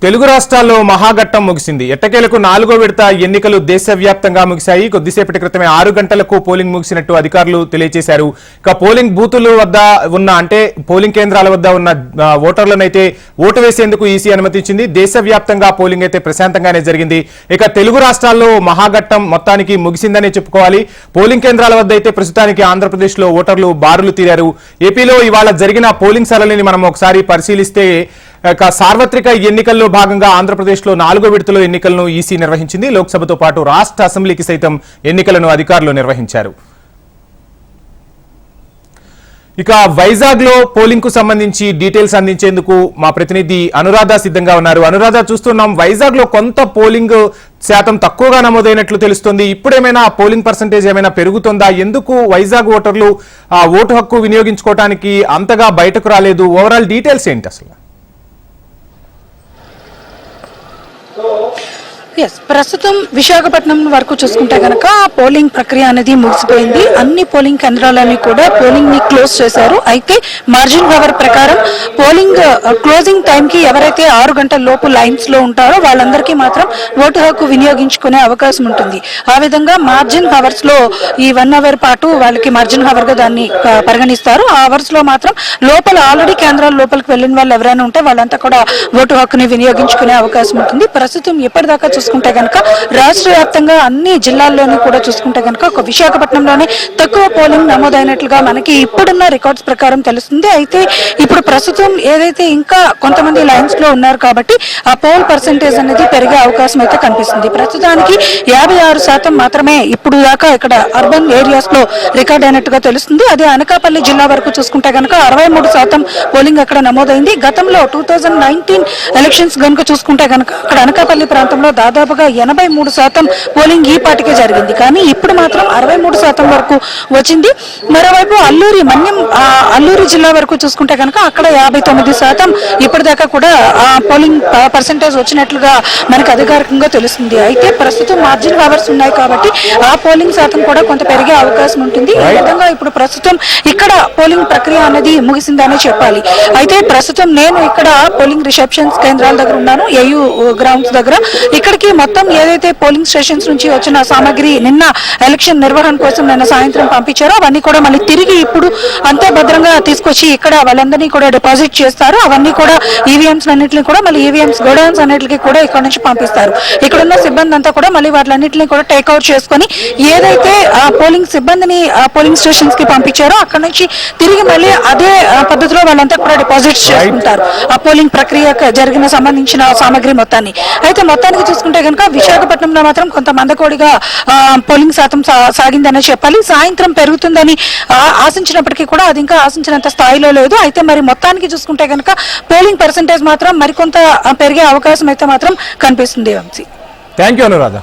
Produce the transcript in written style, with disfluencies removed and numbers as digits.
తెలుగు రాష్ట్రాల్లో మహాఘట్టం ముగిసింది. ఎట్టకేలకు 4వ విడత ఎన్నికలు దేశవ్యాప్తంగా ముగిశాయి. కొద్దిసేపటి క్రితమే 6 గంటలకు పోలింగ్ ముగిసినట్టు అధికారులు తెలియజేశారు. ఇక పోలింగ్ బూతుల వద్ద ఉన్న పోలింగ్ కేంద్రాల వద్ద ఉన్న ఓటర్లనైతే ఓటు వేసేందుకు ఈసీ అనుమతించింది. దేశవ్యాప్తంగా పోలింగ్ అయితే ప్రశాంతంగానే జరిగింది. ఇక తెలుగు రాష్ట్రాల్లో మహాఘట్టం మొత్తానికి ముగిసిందనే చెప్పుకోవాలి. పోలింగ్ కేంద్రాల వద్ద అయితే ప్రస్తుతానికి ఆంధ్రప్రదేశ్ లో ఓటర్లు బారులు తీరారు. ఏపీలో ఇవాళ జరిగిన పోలింగ్ సరళిని మనం ఒకసారి పరిశీలిస్తే సార్వత్రిక ఎన్నికల్లో భాగంగా ఆంధ్రప్రదేశ్ లో 4వ విడతలో ఎన్నికలను ఈసీ నిర్వహించింది. లోక్సభతో పాటు రాష్ట్ర అసెంబ్లీకి సైతం ఎన్నికలను అధికారులు నిర్వహించారు. ఇక వైజాగ్ లో పోలింగ్ కు సంబంధించి డీటెయిల్స్ అందించేందుకు మా ప్రతినిధి అనురాధ సిద్ధంగా ఉన్నారు. అనురాధ, చూస్తున్నాం వైజాగ్ లో కొంత పోలింగ్ శాతం తక్కువగా నమోదైనట్లు తెలుస్తుంది. ఇప్పుడేమైనా పోలింగ్ పర్సంటేజ్ ఏమైనా పెరుగుతుందా? ఎందుకు వైజాగ్ ఓటర్లు ఓటు హక్కు వినియోగించుకోవడానికి అంతగా బయటకు రాలేదు? ఓవరాల్ డీటెయిల్స్ ఏంటి అసలు? ప్రస్తుతం విశాఖపట్నం వరకు చూసుకుంటే కనుక పోలింగ్ ప్రక్రియ అనేది ముగిసిపోయింది. అన్ని పోలింగ్ కేంద్రాలని కూడా పోలింగ్ ని క్లోజ్ చేశారు. అయితే మార్జిన్ హవర్ ప్రకారం పోలింగ్ క్లోజింగ్ టైం కి ఎవరైతే 6 గంటల లోపు లైన్స్ లో ఉంటారో వాళ్ళందరికీ మాత్రం ఓటు హక్కు వినియోగించుకునే అవకాశం ఉంటుంది. ఆ విధంగా మార్జిన్ హవర్స్ లో ఈ 1 అవర్ పాటు వాళ్ళకి మార్జిన్ హవర్ గా దాన్ని పరిగణిస్తారు. ఆ అవర్స్ లో మాత్రం లోపల ఆల్రెడీ కేంద్రాల లోపలికి వెళ్ళిన వాళ్ళు ఎవరైనా ఉంటే వాళ్ళంతా కూడా ఓటు హక్కుని వినియోగించుకునే అవకాశం ఉంటుంది. ప్రస్తుతం ఎప్పటిదాకా చూసుకుంటే కనుక రాష్ట్ర వ్యాప్తంగా అన్ని జిల్లాల్లోనూ కూడా చూసుకుంటే కనుక ఒక విశాఖపట్నంలోనే తక్కువ పోలింగ్ నమోదైనట్లుగా మనకి ఇప్పుడున్న రికార్డ్స్ ప్రకారం తెలుస్తుంది. అయితే ఇప్పుడు ప్రస్తుతం ఏదైతే ఇంకా కొంతమంది లైన్స్ లో ఉన్నారు కాబట్టి ఆ పోల్ పర్సెంటేజ్ అనేది పెరిగే అవకాశం అయితే కనిపిస్తుంది. ప్రస్తుతానికి 56% మాత్రమే ఇప్పుడు దాకా ఇక్కడ అర్బన్ ఏరియాస్ లో రికార్డ్ అయినట్టుగా తెలుస్తుంది. అదే అనకాపల్లి జిల్లా వరకు చూసుకుంటే కనుక 63% పోలింగ్ అక్కడ నమోదైంది. గతంలో 2019 ఎలక్షన్స్ కనుక చూసుకుంటే కనుక అక్కడ అనకాపల్లి ప్రాంతంలో దాదాపుగా 83% పోలింగ్ ఈ పాటికే జరిగింది. కానీ ఇప్పుడు మాత్రం 63% వరకు వచ్చింది. మరోవైపు అల్లూరి జిల్లా వరకు చూసుకుంటే కనుక అక్కడ 59% ఇప్పటిదాకా కూడా పోలింగ్ పర్సెంటేజ్ వచ్చినట్లుగా మనకు అధికారికంగా తెలుస్తుంది. అయితే ప్రస్తుతం మార్జిన్ హవర్స్ ఉన్నాయి కాబట్టి ఆ పోలింగ్ శాతం కూడా కొంత పెరిగే అవకాశం ఉంటుంది. ఈ విధంగా ఇప్పుడు ప్రస్తుతం ఇక్కడ పోలింగ్ ప్రక్రియ అనేది ముగిసిందనే చెప్పాలి. అయితే ప్రస్తుతం నేను ఇక్కడ పోలింగ్ రిసెప్షన్స్ కేంద్రాల దగ్గర ఉన్నాను, ఏయూ గ్రౌండ్స్ దగ్గర. ఇక్కడికి మొత్తం ఏదైతే పోలింగ్ స్టేషన్స్ నుంచి వచ్చిన సామాగ్రి నిన్న ఎలక్షన్ నిర్వహణ కోసం నిన్న సాయంత్రం పంపించారో అవన్నీ కూడా మళ్ళీ తిరిగి ఇప్పుడు అంతే భద్రంగా తీసుకొచ్చి ఇక్కడ వాళ్ళందరినీ కూడా డిపాజిట్ చేస్తారు. అవన్నీ కూడా ఈవీఎంస్ అన్నింటినీ కూడా మళ్ళీ ఈవీఎంస్ గోడౌన్స్ అన్నింటికి కూడా ఇక్కడ నుంచి పంపిస్తారు. ఇక్కడ ఉన్న సిబ్బంది అంతా కూడా మళ్ళీ వాటిలన్నింటినీ కూడా టేక్అవుట్ చేసుకుని ఏదైతే పోలింగ్ సిబ్బందిని పోలింగ్ స్టేషన్స్ కి పంపించారో అక్కడ నుంచి తిరిగి మళ్ళీ అదే పద్ధతిలో వాళ్ళంతా కూడా డిపాజిట్ చేసుకుంటారు ఆ పోలింగ్ ప్రక్రియ జరిగిన సంబంధించిన సామాగ్రి మొత్తాన్ని. అయితే మొత్తానికి చూసుకుంటే కనుక విశాఖపట్నంలో మాత్రం కొంత మందకోడిగా పోలింగ్ శాతం సాగిందనే చెప్పాలి. సాయంత్రం పెరుగుతుందని ఆశించినప్పటికీ కూడా అది ఇంకా ఆశించినంత స్థాయిలో లేదు. అయితే మరి మొత్తానికి చూసుకుంటే కనుక పోలింగ్ పర్సెంటేజ్ మాత్రం మరికొంత పెరిగే అవకాశం అయితే మాత్రం కనిపిస్తుంది. Thank you Anuradha.